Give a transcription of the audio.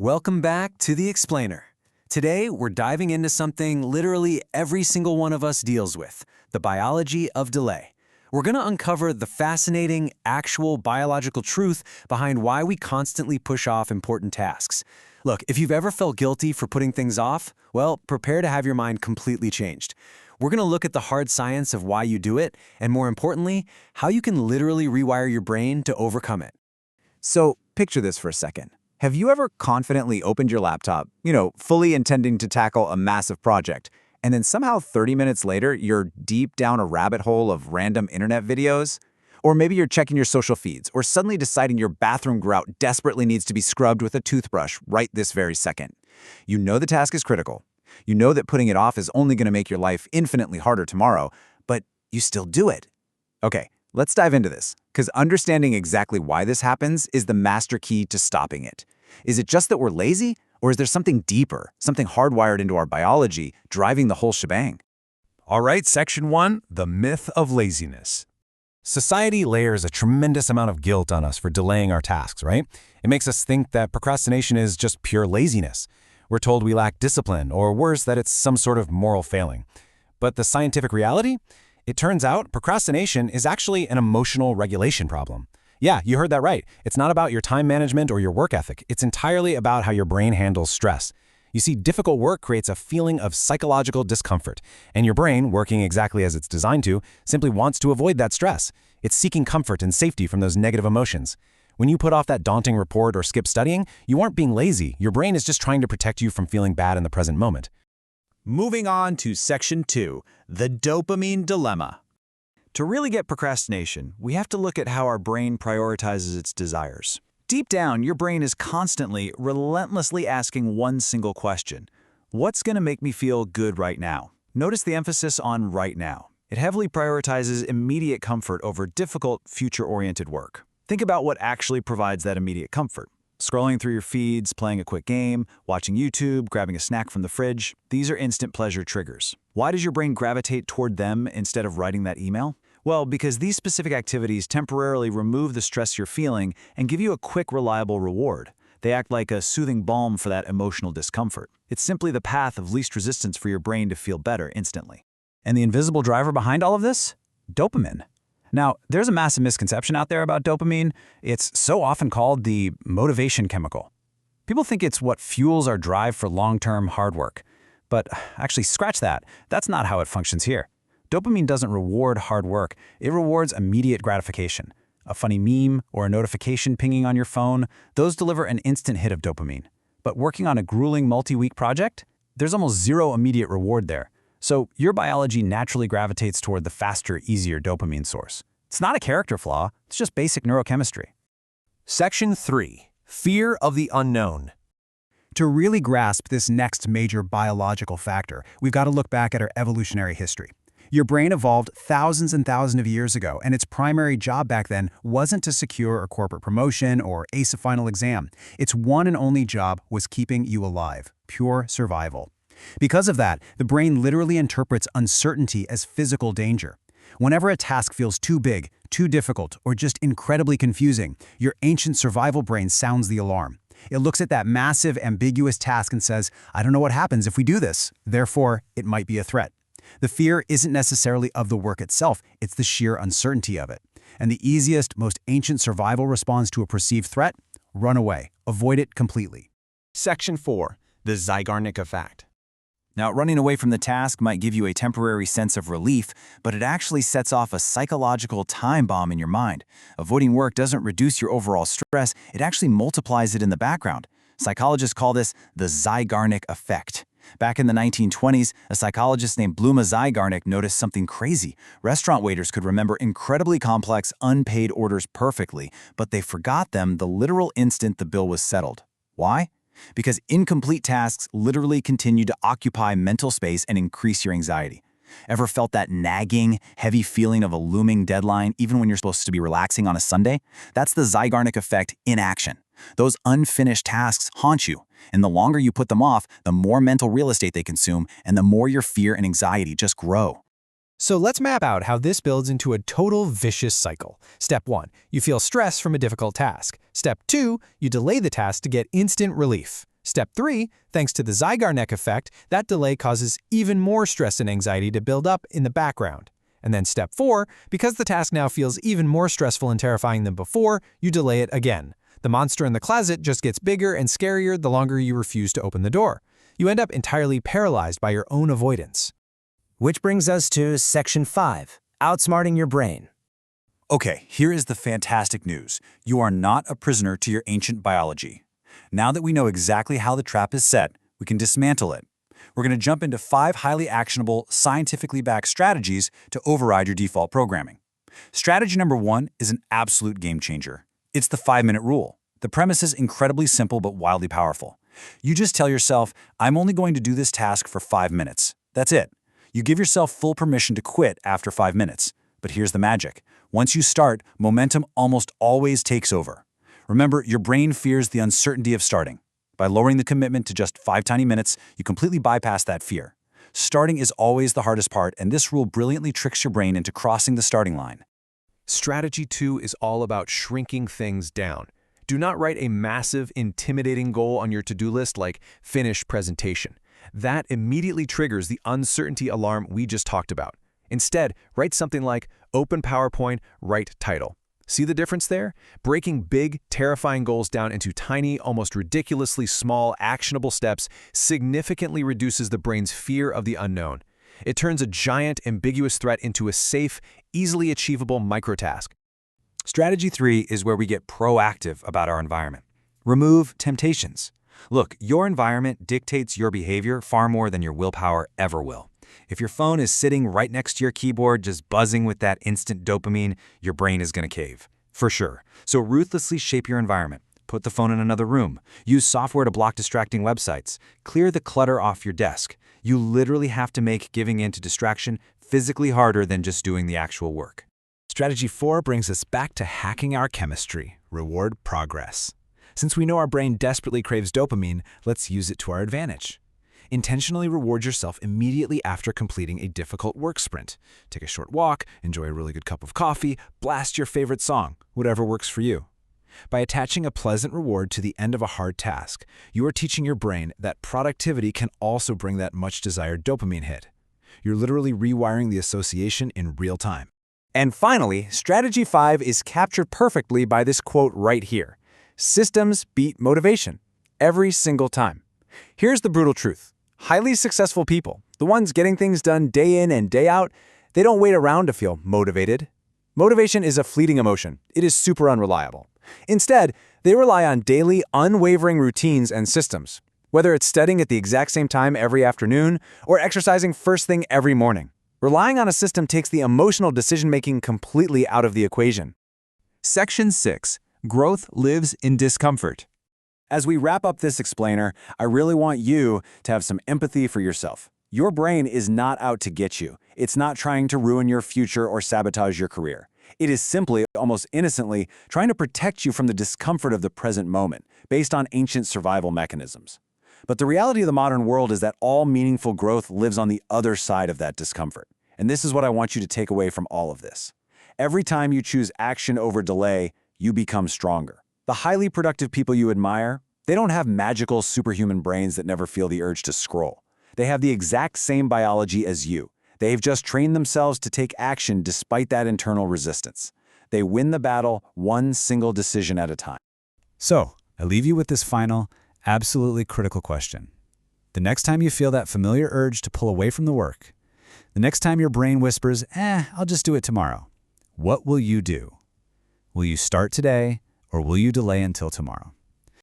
Welcome back to The Explainer. Today, we're diving into something literally every single one of us deals with, the biology of delay. We're going to uncover the fascinating, actual biological truth behind why we constantly push off important tasks. Look, if you've ever felt guilty for putting things off, well, prepare to have your mind completely changed. We're going to look at the hard science of why you do it, and more importantly, how you can literally rewire your brain to overcome it. So, picture this for a second. Have you ever confidently opened your laptop, fully intending to tackle a massive project, and then somehow 30 minutes later, you're deep down a rabbit hole of random internet videos? Or maybe you're checking your social feeds, or suddenly deciding your bathroom grout desperately needs to be scrubbed with a toothbrush right this very second. You know the task is critical. You know that putting it off is only going to make your life infinitely harder tomorrow, but you still do it. Okay, let's dive into this, because understanding exactly why this happens is the master key to stopping it. Is it just that we're lazy, or is there something deeper, something hardwired into our biology, driving the whole shebang? All right, Section 1, the myth of laziness. Society layers a tremendous amount of guilt on us for delaying our tasks, right? It makes us think that procrastination is just pure laziness. We're told we lack discipline, or worse, that it's some sort of moral failing. But the scientific reality? It turns out procrastination is actually an emotional regulation problem. Yeah, you heard that right. It's not about your time management or your work ethic. It's entirely about how your brain handles stress. You see, difficult work creates a feeling of psychological discomfort, and your brain, working exactly as it's designed to, simply wants to avoid that stress. It's seeking comfort and safety from those negative emotions. When you put off that daunting report or skip studying, you aren't being lazy. Your brain is just trying to protect you from feeling bad in the present moment. Moving on to Section 2, the dopamine dilemma. To really get procrastination, we have to look at how our brain prioritizes its desires. Deep down, your brain is constantly, relentlessly asking one single question. What's going to make me feel good right now? Notice the emphasis on right now. It heavily prioritizes immediate comfort over difficult, future-oriented work. Think about what actually provides that immediate comfort. Scrolling through your feeds, playing a quick game, watching YouTube, grabbing a snack from the fridge. These are instant pleasure triggers. Why does your brain gravitate toward them instead of writing that email? Well, because these specific activities temporarily remove the stress you're feeling and give you a quick, reliable reward. They act like a soothing balm for that emotional discomfort. It's simply the path of least resistance for your brain to feel better instantly. And the invisible driver behind all of this? Dopamine. Now, there's a massive misconception out there about dopamine. It's so often called the motivation chemical. People think it's what fuels our drive for long-term hard work. But actually, scratch that. That's not how it functions here. Dopamine doesn't reward hard work. It rewards immediate gratification. A funny meme or a notification pinging on your phone, those deliver an instant hit of dopamine. But working on a grueling multi-week project? There's almost zero immediate reward there. So your biology naturally gravitates toward the faster, easier dopamine source. It's not a character flaw, it's just basic neurochemistry. Section 3, fear of the unknown. To really grasp this next major biological factor, we've got to look back at our evolutionary history. Your brain evolved thousands and thousands of years ago, and its primary job back then wasn't to secure a corporate promotion or ace a final exam. Its one and only job was keeping you alive, pure survival. Because of that, the brain literally interprets uncertainty as physical danger. Whenever a task feels too big, too difficult, or just incredibly confusing, your ancient survival brain sounds the alarm. It looks at that massive, ambiguous task and says, I don't know what happens if we do this. Therefore, it might be a threat. The fear isn't necessarily of the work itself, it's the sheer uncertainty of it. And the easiest, most ancient survival response to a perceived threat? Run away. Avoid it completely. Section 4, the Zeigarnik effect. Now, running away from the task might give you a temporary sense of relief, but it actually sets off a psychological time bomb in your mind. Avoiding work doesn't reduce your overall stress, it actually multiplies it in the background. Psychologists call this the Zeigarnik effect. Back in the 1920s, a psychologist named Bluma Zeigarnik noticed something crazy. Restaurant waiters could remember incredibly complex, unpaid orders perfectly, but they forgot them the literal instant the bill was settled. Why? Because incomplete tasks literally continue to occupy mental space and increase your anxiety. Ever felt that nagging, heavy feeling of a looming deadline even when you're supposed to be relaxing on a Sunday? That's the Zeigarnik effect in action. Those unfinished tasks haunt you, and the longer you put them off, the more mental real estate they consume, and the more your fear and anxiety just grow. So let's map out how this builds into a total vicious cycle. Step 1, you feel stress from a difficult task. Step 2, you delay the task to get instant relief. Step 3, thanks to the Zeigarnik effect, that delay causes even more stress and anxiety to build up in the background. And then step 4, because the task now feels even more stressful and terrifying than before, you delay it again. The monster in the closet just gets bigger and scarier the longer you refuse to open the door. You end up entirely paralyzed by your own avoidance. Which brings us to Section 5, outsmarting your brain. Okay, here is the fantastic news. You are not a prisoner to your ancient biology. Now that we know exactly how the trap is set, we can dismantle it. We're going to jump into 5 highly actionable, scientifically backed strategies to override your default programming. Strategy number 1 is an absolute game changer. It's the 5-minute rule. The premise is incredibly simple but wildly powerful. You just tell yourself, I'm only going to do this task for 5 minutes. That's it. You give yourself full permission to quit after 5 minutes. But here's the magic. Once you start, momentum almost always takes over. Remember, your brain fears the uncertainty of starting. By lowering the commitment to just 5 tiny minutes, you completely bypass that fear. Starting is always the hardest part, and this rule brilliantly tricks your brain into crossing the starting line. Strategy 2 is all about shrinking things down. Do not write a massive, intimidating goal on your to-do list like finish presentation. That immediately triggers the uncertainty alarm we just talked about. Instead, write something like open PowerPoint, write title. See the difference there? Breaking big, terrifying goals down into tiny, almost ridiculously small, actionable steps significantly reduces the brain's fear of the unknown. It turns a giant, ambiguous threat into a safe, easily achievable microtask. Strategy 3 is where we get proactive about our environment. Remove temptations. Look, your environment dictates your behavior far more than your willpower ever will. If your phone is sitting right next to your keyboard, just buzzing with that instant dopamine, your brain is going to cave. For sure. So ruthlessly shape your environment. Put the phone in another room. Use software to block distracting websites. Clear the clutter off your desk. You literally have to make giving in to distraction physically harder than just doing the actual work. Strategy 4 brings us back to hacking our chemistry, reward progress. Since we know our brain desperately craves dopamine, let's use it to our advantage. Intentionally reward yourself immediately after completing a difficult work sprint. Take a short walk, enjoy a really good cup of coffee, blast your favorite song, whatever works for you. By attaching a pleasant reward to the end of a hard task, you are teaching your brain that productivity can also bring that much-desired dopamine hit. You're literally rewiring the association in real time. And finally, strategy 5 is captured perfectly by this quote right here. Systems beat motivation. Every single time. Here's the brutal truth. Highly successful people, the ones getting things done day in and day out, they don't wait around to feel motivated. Motivation is a fleeting emotion. It is super unreliable. Instead, they rely on daily, unwavering routines and systems, whether it's studying at the exact same time every afternoon or exercising first thing every morning. Relying on a system takes the emotional decision-making completely out of the equation. Section 6. Growth lives in discomfort. As we wrap up this explainer, I really want you to have some empathy for yourself. Your brain is not out to get you. It's not trying to ruin your future or sabotage your career. It is simply, almost innocently, trying to protect you from the discomfort of the present moment, based on ancient survival mechanisms. But the reality of the modern world is that all meaningful growth lives on the other side of that discomfort. And this is what I want you to take away from all of this. Every time you choose action over delay, you become stronger. The highly productive people you admire, they don't have magical superhuman brains that never feel the urge to scroll. They have the exact same biology as you. They've just trained themselves to take action despite that internal resistance. They win the battle one single decision at a time. So, I leave you with this final, absolutely critical question. The next time you feel that familiar urge to pull away from the work, the next time your brain whispers, I'll just do it tomorrow, what will you do? Will you start today, or will you delay until tomorrow?